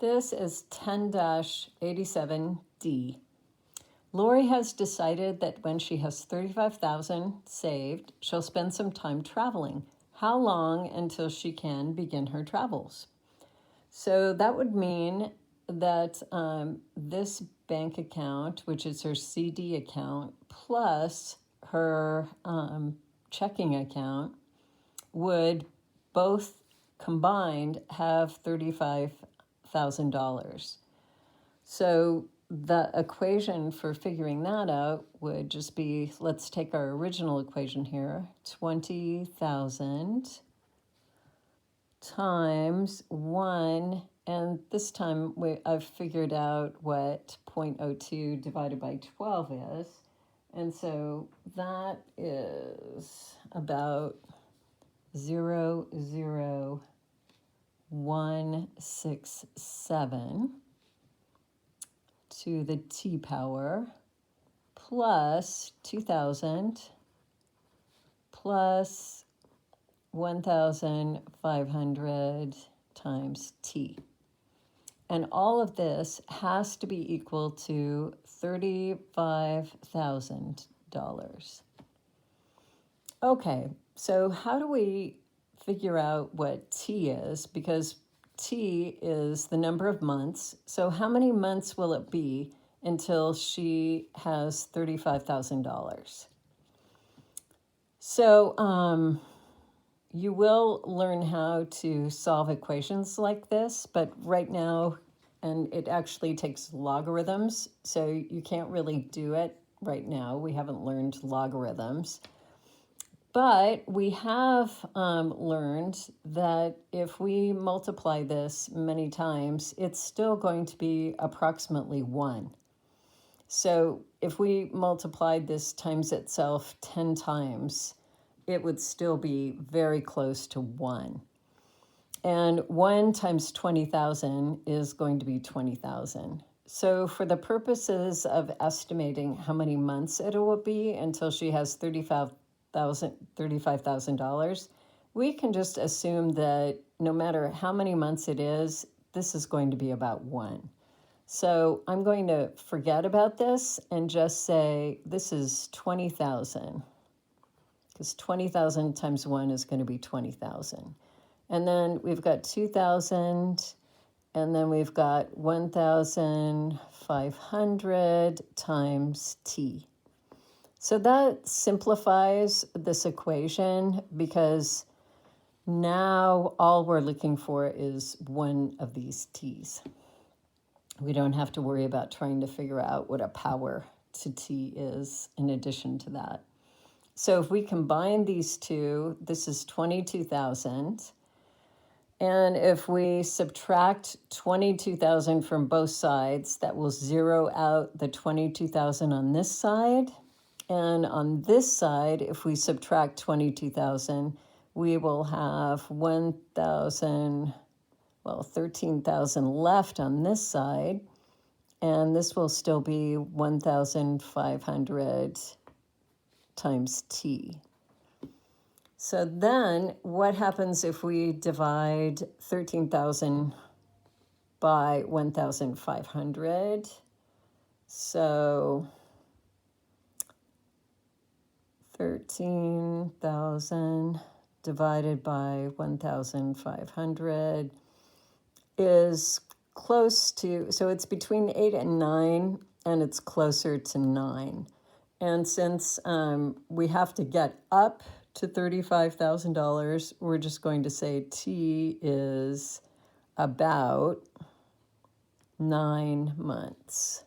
This is 10-87D. Lori has decided that when she has $35,000 saved, she'll spend some time traveling. How long until she can begin her travels? So that would mean that this bank account, which is her CD account, plus her checking account, would both combined have $35,000. So the equation for figuring that out would just be, let's take our original equation here, 20,000 times 1, and this time I've figured out what 0.02 divided by 12 is, and so that is about 0.00167 to the t power plus 2,000 plus 1,500 times t. And all of this has to be equal to $35,000. Okay, so how do we figure out what t is? Because t is the number of months. So how many months will it be until she has $35,000? So you will learn how to solve equations like this, but right now, and it actually takes logarithms, so you can't really do it right now. We haven't learned logarithms. But we have learned that if we multiply this many times, it's still going to be approximately 1. So if we multiplied this times itself 10 times, it would still be very close to 1. And 1 times 20,000 is going to be 20,000. So for the purposes of estimating how many months it will be until she has $35,000, we can just assume that no matter how many months it is, this is going to be about 1. So I'm going to forget about this and just say this is 20,000, because 20,000 times 1 is going to be 20,000. And then we've got 2,000, and then we've got 1,500 times t. So that simplifies this equation, because now all we're looking for is one of these t's. We don't have to worry about trying to figure out what a power to t is in addition to that. So if we combine these two, this is 22,000. And if we subtract 22,000 from both sides, that will zero out the 22,000 on this side. And on this side, if we subtract 22,000, we will have 13,000 left on this side. And this will still be 1,500 times t. So then what happens if we divide 13,000 by 1,500? So 13,000 divided by 1,500 is close to, so it's between 8 and 9, and it's closer to 9. And since we have to get up to $35,000, we're just going to say t is about 9 months.